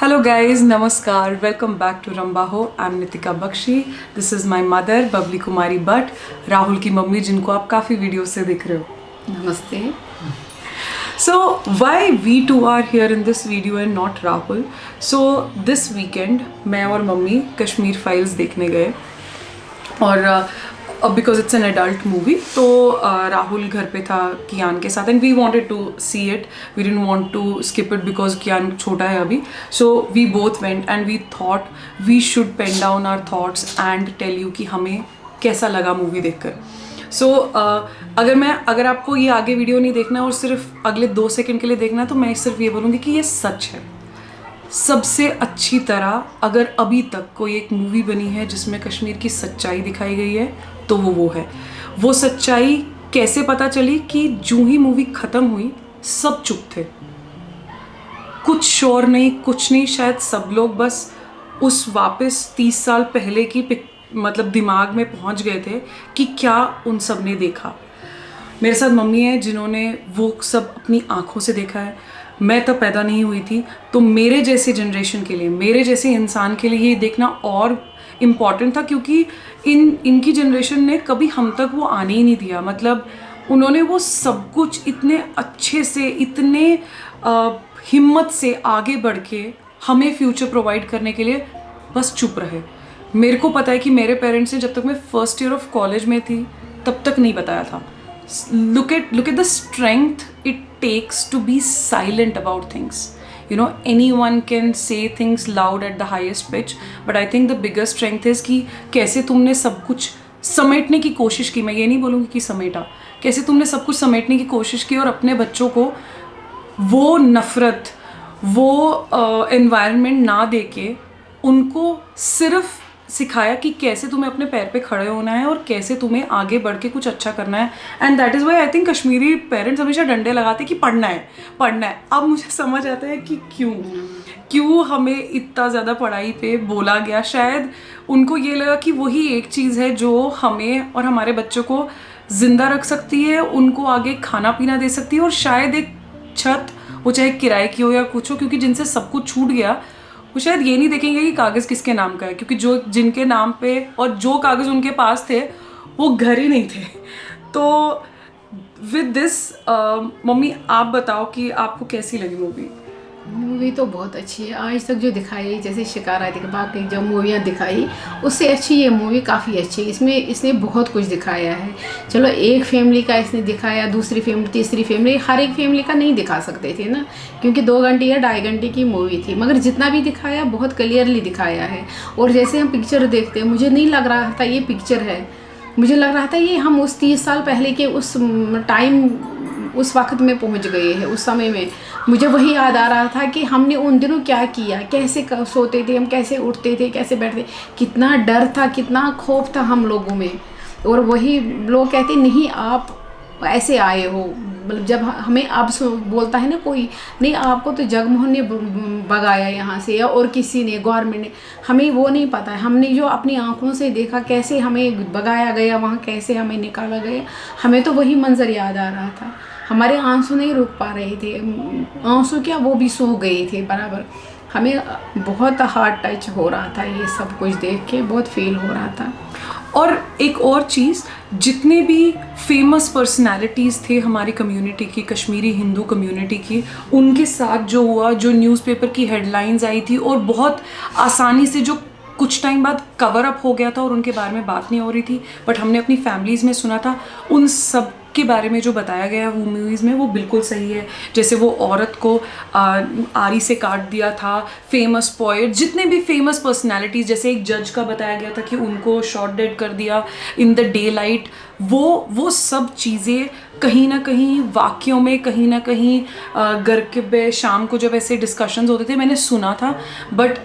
Hello guys, Namaskar. Welcome back to Rambaho. I'm Nitika Bakshi. This is my mother, Babli Kumari Bhatt, Rahul की mummy जिनको आप काफ़ी video से देख रहे हो. नमस्ते. So why we two are here in this video and not Rahul? So this weekend मैं और मम्मी कश्मीर फाइल्स देखने गए और because it's an adult movie तो राहुल घर पे था कियान के साथ and we wanted to see it. We didn't want to skip it because Kiaan छोटा है अभी. So we both went and we thought we should pen down our thoughts and tell you कि हमें कैसा लगा मूवी देखकर. सो अगर आपको ये आगे वीडियो नहीं देखना है और सिर्फ अगले 2 सेकंड के लिए देखना है तो मैं सिर्फ ये बोलूँगी कि ये सच है. सबसे अच्छी तरह अगर अभी तक कोई एक मूवी बनी है जिसमें कश्मीर की सच्चाई दिखाई गई है तो वो है. वो सच्चाई कैसे पता चली कि जो ही मूवी ख़त्म हुई सब चुप थे, कुछ शोर नहीं, कुछ नहीं. शायद सब लोग बस उस वापस 30 साल पहले की मतलब दिमाग में पहुंच गए थे कि क्या उन सब ने देखा. मेरे साथ मम्मी है जिन्होंने वो सब अपनी आँखों से देखा है. मैं तब पैदा नहीं हुई थी तो मेरे जैसे जनरेशन के लिए, मेरे जैसे इंसान के लिए ये देखना और इम्पॉर्टेंट था क्योंकि इनकी जनरेशन ने कभी हम तक वो आने ही नहीं दिया. मतलब उन्होंने वो सब कुछ इतने अच्छे से, इतने हिम्मत से आगे बढ़ के हमें फ्यूचर प्रोवाइड करने के लिए बस चुप रहे. मेरे को पता है कि मेरे पेरेंट्स ने जब तक मैं फर्स्ट ईयर ऑफ कॉलेज में थी तब तक नहीं बताया था. Look at the strength it takes to be silent about things. You know, anyone can say things loud at the highest pitch, but I think the biggest strength is कि कैसे तुमने सब कुछ समेटने की कोशिश की. मैं ये नहीं बोलूँगी कि समेटा, कैसे तुमने सब कुछ समेटने की कोशिश की और अपने बच्चों को वो नफ़रत, वो एनवायरनमेंट ना दे के उनको सिर्फ सिखाया कि कैसे तुम्हें अपने पैर पे खड़े होना है और कैसे तुम्हें आगे बढ़ के कुछ अच्छा करना है. And that is why I think Kashmiri parents हमेशा डंडे लगाते कि पढ़ना है पढ़ना है. अब मुझे समझ आता है कि क्यों हमें इतना ज़्यादा पढ़ाई पे बोला गया. शायद उनको ये लगा कि वही एक चीज़ है जो हमें और हमारे बच्चों को ज़िंदा रख सकती है, उनको आगे खाना पीना दे सकती है और शायद एक छत, वो चाहे किराए की हो या कुछ हो, क्योंकि जिनसे सब कुछ छूट गया वो शायद ये नहीं देखेंगे कि कागज़ किसके नाम का है, क्योंकि जो जिनके नाम पे और जो कागज़ उनके पास थे वो घर ही नहीं थे. तो विद दिस मम्मी आप बताओ कि आपको कैसी लगी मूवी तो बहुत अच्छी है. आज तक जो दिखाई, जैसे शिकारा दिखा, बाकी जो मूवियाँ दिखाई उससे अच्छी ये मूवी काफ़ी अच्छी है. इसने बहुत कुछ दिखाया है. चलो एक फैमिली का इसने दिखाया, दूसरी फैमिली, तीसरी फैमिली, हर एक फैमिली का नहीं दिखा सकते थे ना, क्योंकि 2 घंटे या 2.5 घंटे की मूवी थी. मगर जितना भी दिखाया बहुत क्लियरली दिखाया है. और जैसे हम पिक्चर देखते हैं, मुझे नहीं लग रहा था ये पिक्चर है, मुझे लग रहा था ये हम उस 30 साल पहले के उस टाइम, उस वक्त में पहुंच गए हैं. उस समय में मुझे वही याद आ रहा था कि हमने उन दिनों क्या किया, कैसे सोते थे हम, कैसे उठते थे, कैसे बैठते, कितना डर था, कितना खौफ था हम लोगों में. और वही लोग कहते नहीं आप ऐसे आए हो, मतलब जब हमें अब बोलता है ना कोई, नहीं आपको तो जगमोहन ने भगाया यहाँ से या और किसी ने, गवर्नमेंट ने, हमें वो नहीं पता है. हमने जो अपनी आंखों से देखा कैसे हमें भगाया गया वहाँ, कैसे हमें निकाला गया, हमें तो वही मंजर याद आ रहा था. हमारे आंसू नहीं रुक पा रहे थे, आंसू क्या वो भी सूख गए थे बराबर. हमें बहुत हार्ट टच हो रहा था ये सब कुछ देख के, बहुत फील हो रहा था. और एक और चीज़, जितने भी फेमस पर्सनालिटीज़ थे हमारी कम्युनिटी की, कश्मीरी हिंदू कम्युनिटी की, उनके साथ जो हुआ, जो न्यूज़पेपर की हेडलाइंस आई थी और बहुत आसानी से जो कुछ टाइम बाद कवर अप हो गया था और उनके बारे में बात नहीं हो रही थी, बट हमने अपनी फैमिलीज़ में सुना था, उन सब के बारे में जो बताया गया है वो मूवीज़ में वो बिल्कुल सही है. जैसे वो औरत को आरी से काट दिया था, फेमस पोएट, जितने भी फेमस पर्सनालिटीज़, जैसे एक जज का बताया गया था कि उनको शॉट डेड कर दिया इन द डे लाइट. वो सब चीज़ें कहीं ना कहीं वाक्यों में, कहीं ना कहीं घर के शाम को जब ऐसे डिस्कशंस होते थे मैंने सुना था. But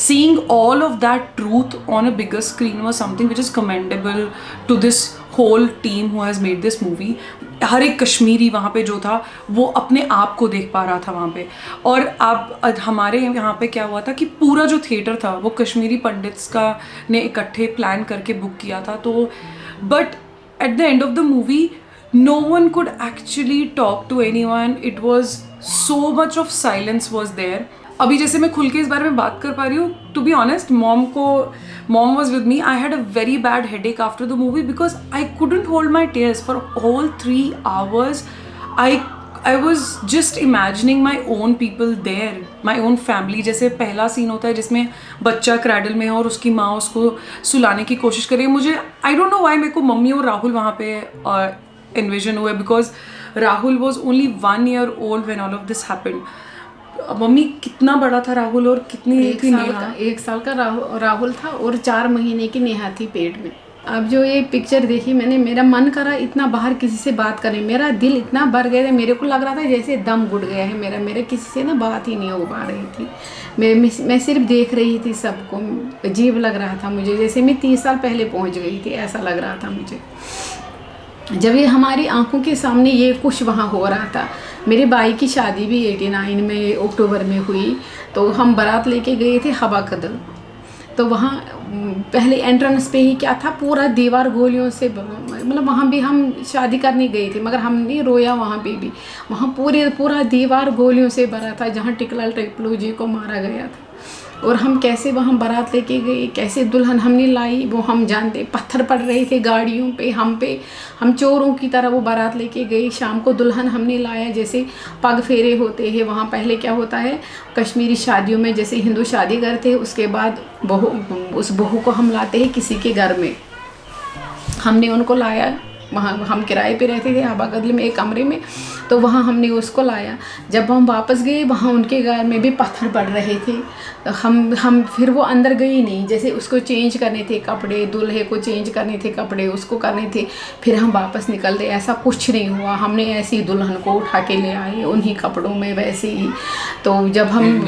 seeing all of that truth on a bigger screen was something which is commendable to this whole team who has made this movie. हर एक कश्मीरी वहाँ पे जो था वो अपने आप को देख पा रहा था वहाँ पे. और अब हमारे यहाँ पे क्या हुआ था कि पूरा जो थिएटर था वो कश्मीरी पंडित्स का ने इकट्ठे प्लान करके बुक किया था. तो but at the end of the movie no one could actually talk to anyone. It was so much of silence was there. अभी जैसे मैं खुल के इस बारे में बात कर पा रही हूँ, to be honest mom was with me. I had a very bad headache after the movie because I couldn't hold my tears for whole 3 hours. I was just imagining my own people there, my own family. जैसे पहला scene होता है जिसमें बच्चा cradle में है और उसकी माँ उसको सुलाने की कोशिश कर रही है. मुझे आई डोंट नो व्हाई मेरे को मम्मी और राहुल वहाँ पे इन्विजन हुए, because Rahul was only 1 year old when all of this happened. Mummy कितना बड़ा था राहुल और कितनी थी नेहा? 1 साल का राहुल था और 4 महीने की नेहा थी पेट में. अब जो ये पिक्चर देखी मैंने, मेरा मन करा इतना बाहर किसी से बात करने, मेरा दिल इतना भर गया था, मेरे को लग रहा था जैसे दम घुट गया है मेरा. मेरे किसी से ना बात ही नहीं हो पा रही थी. मैं सिर्फ देख रही थी सबको. अजीब लग रहा था मुझे, जैसे मैं 30 साल पहले पहुंच गई थी, ऐसा लग रहा था मुझे. जब ये हमारी आंखों के सामने ये कुछ वहाँ हो रहा था. मेरे भाई की शादी भी 89 में अक्टूबर में हुई, तो हम बारात लेके गए थे हवा कदल. तो वहाँ पहले एंट्रेंस पे ही क्या था, पूरा दीवार गोलियों से, मतलब वहाँ भी हम शादी करने गए थे मगर हमने रोया वहाँ पे भी. वहाँ पूरा दीवार गोलियों से भरा था जहाँ टिकलाल टिपलू जी को मारा गया था. और हम कैसे वहाँ बारात लेके गए, कैसे दुल्हन हमने लाई वो हम जानते. पत्थर पड़ रहे थे गाड़ियों पे, हम चोरों की तरह वो बारात लेके गए. शाम को दुल्हन हमने लाया, जैसे पग फेरे होते हैं वहाँ. पहले क्या होता है कश्मीरी शादियों में, जैसे हिंदू शादी करते हैं उसके बाद उस बहू को हम लाते हैं किसी के घर में. हमने उनको लाया, वहाँ हम किराए पे रहते थे हवा कदल में एक कमरे में, तो वहाँ हमने उसको लाया. जब हम वापस गए वहाँ उनके घर में भी पत्थर पड़ रहे थे. हम फिर वो अंदर गई नहीं, जैसे उसको चेंज करने थे कपड़े, दूल्हे को चेंज करने थे कपड़े, उसको करने थे. फिर हम वापस निकल गए, ऐसा कुछ नहीं हुआ. हमने ऐसे ही दुल्हन को उठा के ले आए उन्हीं कपड़ों में वैसे ही. तो जब हम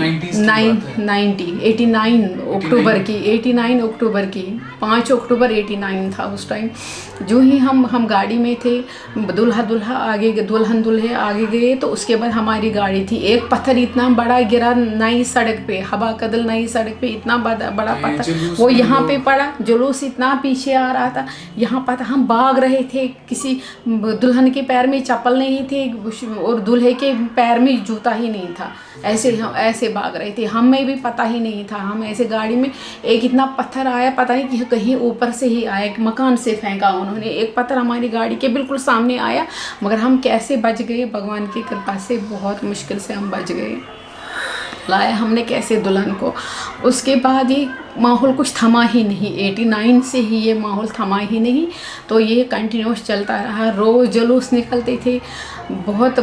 89 अक्टूबर की 5 अक्टूबर 89 था उस टाइम. जो ही हम गाड़ी में थे, दुल्हा आगे, दुल्हन दूल्हे आगे गए, तो उसके बाद हमारी गाड़ी थी. एक पत्थर इतना बड़ा गिरा नई सड़क पे, हवा कदल नई सड़क पे, इतना बड़ा पत्थर वो यहाँ पे पड़ा. जुलूस इतना पीछे आ रहा था, यहाँ पता हम भाग रहे थे. किसी दुल्हन के पैर में चप्पल नहीं थे और दूल्हे के पैर में जूता ही नहीं था. ऐसे भाग रहे थे, हमें भी पता ही नहीं था. हम ऐसे गाड़ी में, एक इतना पत्थर आया, पता नहीं कि कहीं ऊपर से ही आया, एक मकान से फेंका उन्होंने. एक पत्थर हमारी गाड़ी के बिल्कुल सामने आया, मगर हम कैसे बच गए भगवान की कृपा से. बहुत मुश्किल से हम बच गए. लाया हमने कैसे दुल्हन को. उसके बाद ये माहौल कुछ थमा ही नहीं. 89 से ही ये माहौल थमा ही नहीं. तो ये कंटिन्यूस चलता रहा. रोज़ जुलूस निकलते थे. बहुत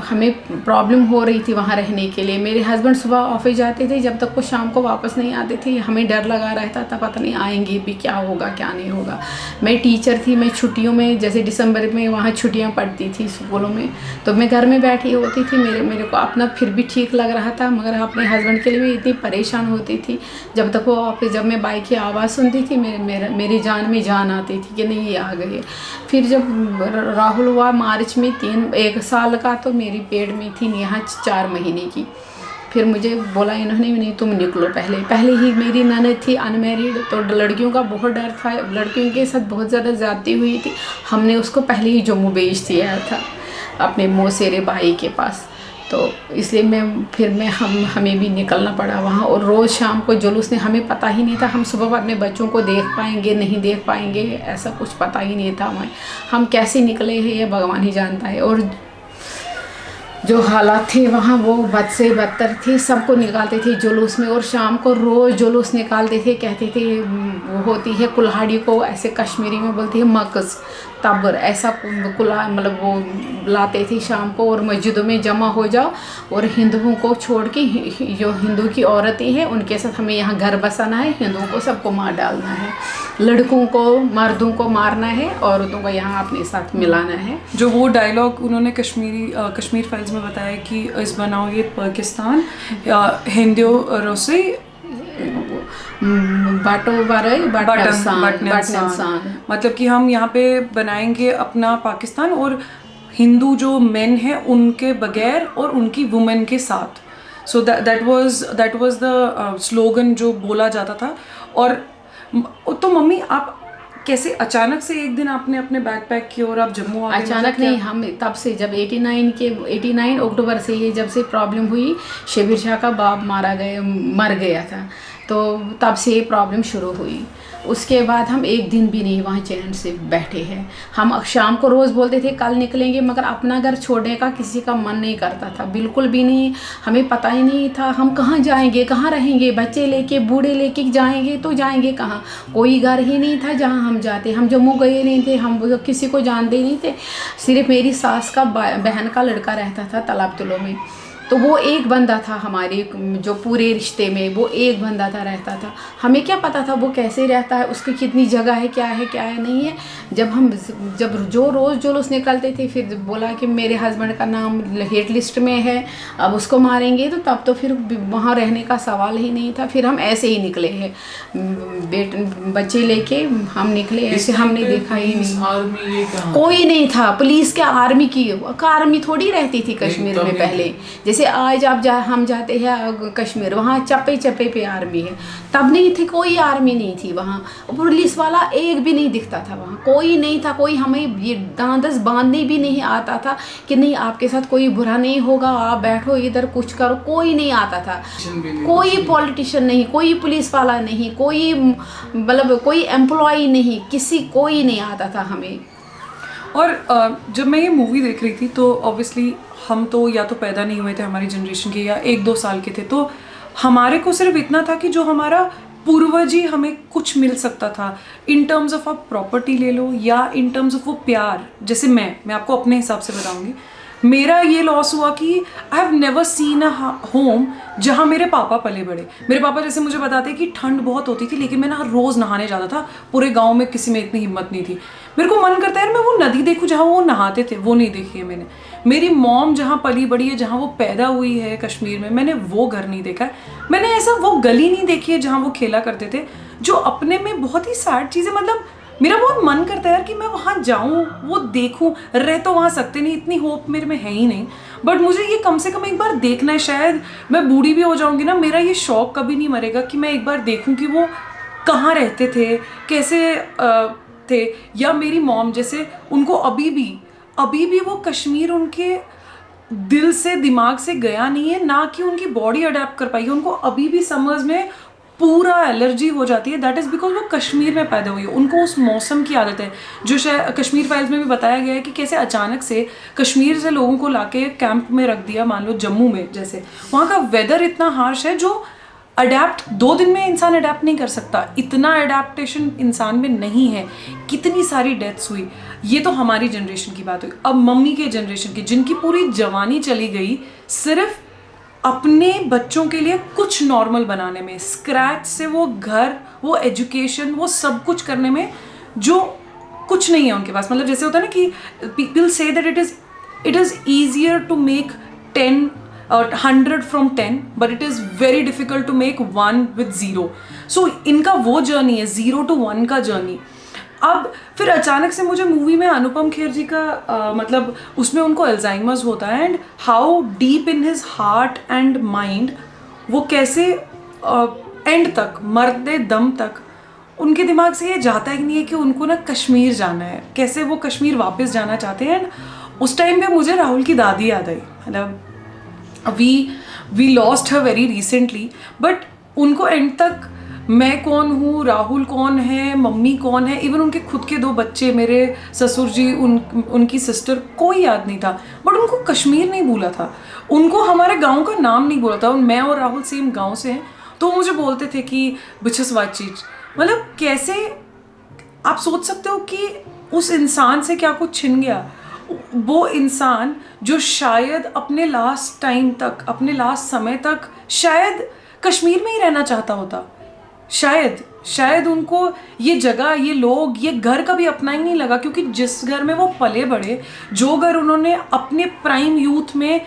हमें प्रॉब्लम हो रही थी वहाँ रहने के लिए. मेरे हस्बैंड सुबह ऑफिस जाते थे, जब तक वो शाम को वापस नहीं आते थे हमें डर लगा रहता था, पता नहीं आएंगे भी, क्या होगा क्या नहीं होगा. मैं टीचर थी, मैं छुट्टियों में, जैसे दिसंबर में वहाँ छुट्टियाँ पड़ती थी स्कूलों में, तो मैं घर में बैठी होती थी. मेरे को अपना फिर भी ठीक लग रहा था, मगर अपने हस्बैंड के लिए भी इतनी परेशान होती थी. जब तक वो ऑफिस, जब मैं बाइक की आवाज़ सुनती थी मेरी जान में जान आती थी कि नहीं ये आ गई. फिर जब राहुल हुआ मार्च में 1 साल का, तो मेरी पेट में थी नेहा 4 महीने की. फिर मुझे बोला इन्होंने, नहीं तुम निकलो. पहले ही मेरी ननद थी अनमैरिड, तो लड़कियों का बहुत डर था, लड़कियों के साथ बहुत ज़्यादा ज़्यादती हुई थी. हमने उसको पहले ही जम्मू भेज दिया था अपने मौसेरे भाई के पास. तो इसलिए हमें भी निकलना पड़ा वहाँ. और रोज़ शाम को जुलूस ने, हमें पता ही नहीं था हम सुबह अपने बच्चों को देख पाएंगे नहीं देख पाएंगे, ऐसा कुछ पता ही नहीं था हमें. हम कैसे निकले हैं ये भगवान ही जानता है. और जो हालात थे वहाँ वो बद से बदतर थे. सबको निकालते थे जुलूस में, और शाम को रोज़ जुलूस निकालते थे. कहते थे वो होती है कुल्हाड़ी को, ऐसे कश्मीरी में बोलती है मकस तबर, ऐसा मतलब वो लाते थे शाम को. और मस्जिदों में जमा हो जाओ, और हिंदुओं को छोड़ के, जो हिंदू की औरतें हैं उनके साथ हमें यहाँ घर बसाना है. हिंदुओं को सबको मार डालना है, लड़कों को मर्दों को मारना है, औरतों को यहाँ अपने साथ मिलाना है. जो वो डायलॉग उन्होंने कश्मीर फाइल्स में बताया कि इस बनाओ ये पाकिस्तान, हिंदू रोसे बाटो बारे बटनसान, मतलब कि हम यहाँ पे बनाएंगे अपना पाकिस्तान, और हिंदू जो मेन है उनके बगैर और उनकी वुमेन के साथ. So that was the slogan जो बोला जाता था. और तो मम्मी आप कैसे अचानक से एक दिन आपने अपने बैग पैक किया और आप जम्मू आ गए? अचानक नहीं, हम तब से जब 89 अक्टूबर से ये जब से प्रॉब्लम हुई, शबीर शाह का बाप मर गया था, तो तब से ये प्रॉब्लम शुरू हुई। उसके बाद हम एक दिन भी नहीं वहाँ चैन से बैठे हैं। हम शाम को रोज़ बोलते थे कल निकलेंगे, मगर अपना घर छोड़ने का किसी का मन नहीं करता था, बिल्कुल भी नहीं। हमें पता ही नहीं था हम कहाँ जाएंगे, कहाँ रहेंगे, बच्चे लेके बूढ़े लेके जाएंगे तो जाएंगे कहाँ। कोई घर ही नहीं था जहाँ हम जाते। हम जम्मू गए नहीं थे, हम किसी को जानते नहीं थे। सिर्फ मेरी सास का बहन का लड़का रहता था तलाबतुलो में, तो वो एक बंदा था हमारे जो पूरे रिश्ते में, वो एक बंदा था रहता था। हमें क्या पता था वो कैसे रहता है, उसकी कितनी जगह है, क्या है नहीं है। जब जो रोज़ जुलूस निकलते थे, फिर बोला कि मेरे हस्बैंड का नाम हिट लिस्ट में है, अब उसको मारेंगे, तो तब तो फिर वहाँ रहने का सवाल ही नहीं था। फिर हम ऐसे ही निकले हैं, बच्चे लेके हम निकले ऐसे। हमने देखा ही नहीं, कोई नहीं था। पुलिस क्या, आर्मी थोड़ी रहती थी कश्मीर में पहले। जैसे आज आप हम जाते हैं कश्मीर, वहाँ चप्पे चप्पे पे आर्मी है, तब नहीं थी, कोई आर्मी नहीं थी वहाँ। पुलिस वाला एक भी नहीं दिखता था वहाँ, कोई नहीं था। कोई हमें ये दांदस बांधने भी नहीं आता था कि नहीं आपके साथ कोई बुरा नहीं होगा, आप बैठो इधर कुछ करो, कोई नहीं आता था। कोई पॉलिटिशियन नहीं, कोई पुलिस वाला नहीं, कोई मतलब कोई एम्प्लॉय नहीं, कोई नहीं आता था हमें। और जब मैं ये मूवी देख रही थी तो ऑब्वियसली हम तो या तो पैदा नहीं हुए थे हमारी जनरेशन के, या 1-2 साल के थे, तो हमारे को सिर्फ इतना था कि जो हमारा पूर्वज ही हमें कुछ मिल सकता था इन टर्म्स ऑफ आप प्रॉपर्टी ले लो, या इन टर्म्स ऑफ वो प्यार। जैसे मैं आपको अपने हिसाब से बताऊंगी, मेरा ये लॉस हुआ कि I have never seen a home जहाँ मेरे पापा पले बड़े। मेरे पापा जैसे मुझे बताते कि ठंड बहुत होती थी, लेकिन मैं ना रोज़ नहाने जाता था, पूरे गांव में किसी में इतनी हिम्मत नहीं थी। मेरे को मन करता है यार मैं वो नदी देखूँ जहाँ वो नहाते थे, वो नहीं देखी है मैंने। मेरी मॉम जहाँ पली बड़ी है, जहाँ वो पैदा हुई है कश्मीर में, मैंने वो घर नहीं देखा है। मैंने ऐसा वो गली नहीं देखी है जहाँ वो खेला करते थे, जो अपने में बहुत ही सैड चीज़ है। मतलब मेरा बहुत मन करता है यार कि मैं वहाँ जाऊँ, वो देखूँ। रह तो वहाँ सकते नहीं, इतनी होप मेरे में है ही नहीं, बट मुझे ये कम से कम एक बार देखना है। शायद मैं बूढ़ी भी हो जाऊँगी ना, मेरा ये शौक कभी नहीं मरेगा कि मैं एक बार देखूँ कि वो कहाँ रहते थे, कैसे थे। या मेरी मॉम जैसे, उनको अभी भी वो कश्मीर उनके दिल से दिमाग से गया नहीं है, ना कि उनकी बॉडी अडेप्ट कर पाई है। उनको अभी भी समर्स में पूरा एलर्जी हो जाती है। दैट इज़ बिकॉज वो कश्मीर में पैदा हुई है, उनको उस मौसम की आदत है। जो शायद कश्मीर फाइल्स में भी बताया गया है कि कैसे अचानक से कश्मीर से लोगों को लाके कैंप में रख दिया, मान लो जम्मू में, जैसे वहाँ का वेदर इतना हार्श है जो अडेप्ट 2 दिन में इंसान अडेप्ट नहीं कर सकता। इतना अडेप्टेशन इंसान में नहीं है। कितनी सारी डेथ्स हुई। ये तो हमारी जनरेशन की बात हुई। अब मम्मी के जनरेशन की, जिनकी पूरी जवानी चली गई सिर्फ अपने बच्चों के लिए कुछ नॉर्मल बनाने में, स्क्रैच से वो घर, वो एजुकेशन, वो सब कुछ करने में, जो कुछ नहीं है उनके पास। मतलब जैसे होता है ना कि पीपल से that it is easier to make 100 from 10, but it is very difficult to make 1 with 0. So इनका वो जर्नी है, 0 to 1 का जर्नी। अब फिर अचानक से मुझे मूवी में अनुपम खेर जी का मतलब उसमें उनको अल्जाइमर्स होता है, and how deep in his heart and mind वो कैसे एंड तक, मरते दम तक उनके दिमाग से ये जाता ही नहीं है कि उनको ना कश्मीर जाना है, कैसे वो कश्मीर वापस जाना चाहते हैं। एंड उस टाइम पे मुझे राहुल की दादी याद आई। मतलब we lost her very recently, but उनको एंड तक मैं कौन हूँ, राहुल कौन है, मम्मी कौन है, इवन उनके खुद के 2 बच्चे, मेरे ससुर जी, उनकी सिस्टर, कोई याद नहीं था। बट उनको कश्मीर नहीं भूला था, उनको हमारे गांव का नाम नहीं भूला था। मैं और राहुल सेम गांव से हैं, तो मुझे बोलते थे कि बिचस वाचीच। मतलब कैसे आप सोच सकते हो कि उस इंसान से क्या कुछ छिन गया। वो इंसान जो शायद अपने लास्ट टाइम तक, अपने लास्ट समय तक शायद कश्मीर में ही रहना चाहता होता। शायद उनको ये जगह, ये लोग, ये घर कभी अपना ही नहीं लगा, क्योंकि जिस घर में वो पले बड़े, जो घर उन्होंने अपने प्राइम यूथ में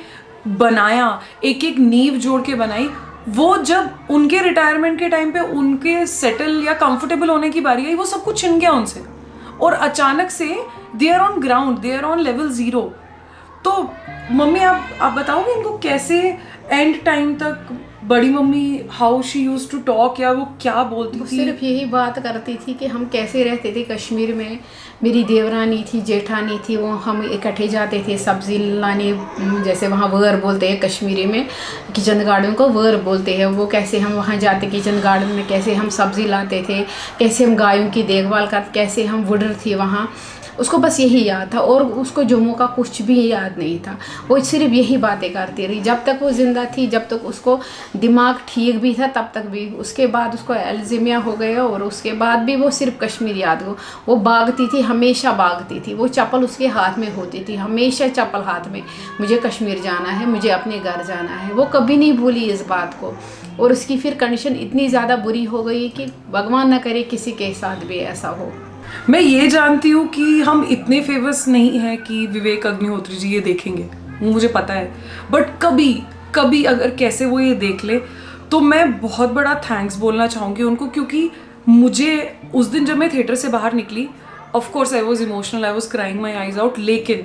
बनाया, एक एक नींव जोड़ के बनाई, वो जब उनके रिटायरमेंट के टाइम पे उनके सेटल या कंफर्टेबल होने की बारी आई, वो सब कुछ छिन गया उनसे। और अचानक से they are on ground, they are on level 0। तो मम्मी आप बताओगे इनको कैसे एंड टाइम तक बड़ी mummy how she use to talk, या वो क्या बोलती वो थी? सिर्फ यही बात करती थी कि हम कैसे रहते थे कश्मीर में। मेरी देवरानी थी, जेठानी थी, वो हम इकट्ठे जाते थे सब्ज़ी लाने। जैसे वहाँ वर बोलते हैं कश्मीरी में, किचन गार्डन को वर बोलते हैं। वो कैसे हम वहाँ जाते किचन गार्डन में, कैसे हम सब्ज़ी लाते थे, कैसे हम गायों की देखभाल करते, कैसे हम वुडर थी वहाँ। उसको बस यही याद था और उसको जम्मू का कुछ भी याद नहीं था। वो सिर्फ यही बातें करती रही जब तक वो ज़िंदा थी, जब तक उसको दिमाग ठीक भी था तब तक भी। उसके बाद उसको एल्जीमिया हो गया और उसके बाद भी वो सिर्फ कश्मीर याद हो। वो भागती थी, हमेशा भागती थी। वो चप्पल उसके हाथ में होती थी, हमेशा चप्पल हाथ में, मुझे कश्मीर जाना है, मुझे अपने घर जाना है। वो कभी नहीं भूली इस बात को। और उसकी फिर कंडीशन इतनी ज़्यादा बुरी हो गई कि भगवान न करे किसी के साथ भी ऐसा हो। मैं ये जानती हूँ कि हम इतने फेमस नहीं हैं कि विवेक अग्निहोत्री जी ये देखेंगे, वो मुझे पता है। बट कभी कभी अगर कैसे वो ये देख ले तो मैं बहुत बड़ा थैंक्स बोलना चाहूँगी उनको, क्योंकि मुझे उस दिन जब मैं थिएटर से बाहर निकली, of course I was emotional, I was crying my eyes out, लेकिन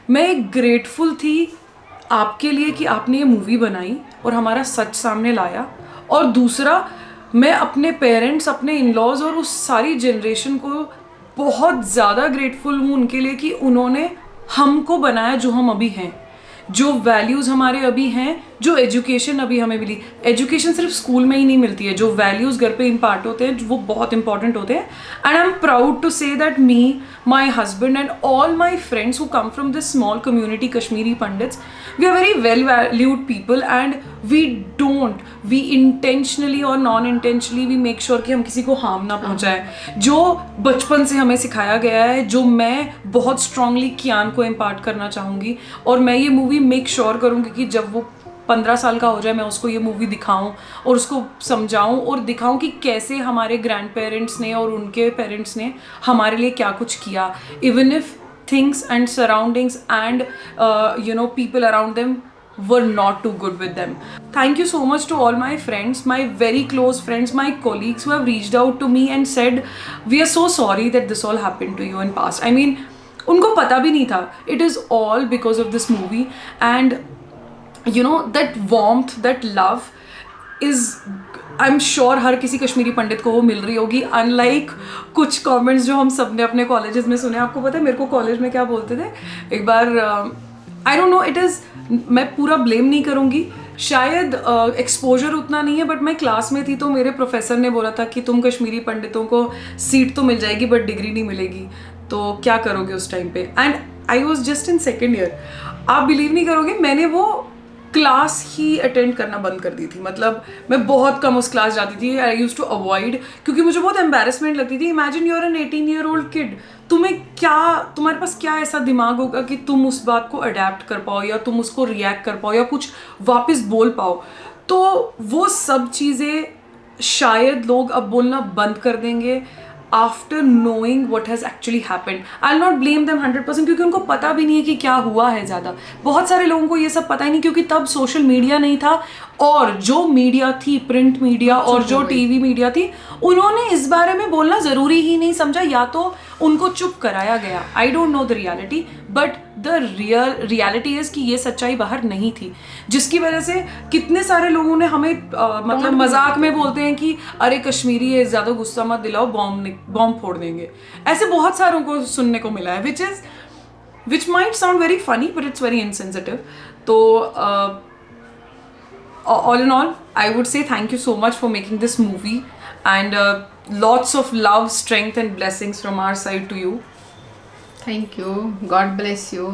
मैं ग्रेटफुल थी आपके लिए कि आपने ये मूवी बनाई और हमारा सच सामने लाया। और दूसरा, मैं अपने पेरेंट्स, अपने इन लॉज और उस सारी जनरेशन को बहुत ज़्यादा ग्रेटफुल हूँ उनके लिए कि उन्होंने हमको बनाया जो हम अभी हैं, जो वैल्यूज़ हमारे अभी हैं, जो एजुकेशन अभी हमें मिली। एजुकेशन सिर्फ स्कूल में ही नहीं मिलती है, जो वैल्यूज़ घर पे इम्पार्ट होते हैं वो बहुत इंपॉर्टेंट होते हैं। And I am proud to say that me, my husband and all my friends who come from this small community Kashmiri Pandits, we are very well valued people and we intentionally और non intentionally we make sure कि हम किसी को harm ना पहुंचाए। जो बचपन से हमें सिखाया गया है, जो मैं बहुत स्ट्रांगली कियान को इम्पार्ट करना चाहूँगी। और मैं ये मूवी मेक श्योर करूँगी कि जब वो 15 साल का हो जाए मैं उसको ये मूवी दिखाऊं और उसको समझाऊं और दिखाऊं कि कैसे हमारे ग्रैंड पेरेंट्स ने और उनके पेरेंट्स ने हमारे लिए क्या कुछ किया, even if things and surroundings and people around them were not too good with them. Thank you so much to all my friends, my very close friends, my colleagues who have reached out to me and said we are so sorry that this all happened to you in past. I mean, उनको पता भी नहीं था. It is all because of this movie, and that warmth, that love is, I'm sure हर किसी कश्मीरी पंडित को वो मिल रही होगी। अनलाइक कुछ कमेंट्स जो हम सब ने अपने कॉलेजेस में सुने। आपको पता है मेरे को कॉलेज में क्या बोलते थे एक बार, I don't know, it is, मैं पूरा ब्लेम नहीं करूँगी, शायद एक्सपोजर उतना नहीं है, बट मैं क्लास में थी तो मेरे प्रोफेसर ने बोला था कि तुम कश्मीरी पंडितों को सीट तो मिल जाएगी बट डिग्री नहीं मिलेगी, तो क्या करोगे उस टाइम पे। And I was just in second year. आप बिलीव नहीं करोगे, मैंने वो क्लास ही अटेंड करना बंद कर दी थी। मतलब मैं बहुत कम उस क्लास जाती थी। आई यूज टू अवॉइड, क्योंकि मुझे बहुत एम्बेरसमेंट लगती थी। Imagine you are an 18-year-old kid, तुम्हारे पास क्या ऐसा दिमाग होगा कि तुम उस बात को अडेप्ट कर पाओ या तुम उसको रिएक्ट कर पाओ या कुछ वापस बोल पाओ। तो वो सब चीज़ें शायद लोग अब बोलना बंद कर देंगे after knowing what has actually happened. I will not blame them 100%, क्योंकि उनको पता भी नहीं है कि क्या हुआ है। ज़्यादा बहुत सारे लोगों को ये सब पता ही नहीं, क्योंकि तब सोशल मीडिया नहीं था, और जो मीडिया थी, प्रिंट मीडिया और जो टीवी मीडिया थी, उन्होंने इस बारे में बोलना ज़रूरी ही नहीं समझा, या तो उनको चुप कराया गया। आई don't know the reality, but the reality is कि ये सच्चाई बाहर नहीं थी, जिसकी वजह से कितने सारे लोगों ने हमें मतलब मजाक में बोलते हैं कि अरे कश्मीरी है, ज़्यादा गुस्सा मत दिलाओ, बॉम्ब फोड़ देंगे। ऐसे बहुत सारों को सुनने को मिला है, which might sound very funny but it's very insensitive. तो all in all, I would say thank you so much for making this movie, and lots of love, strength and blessings from our side to you. Thank you. God bless you.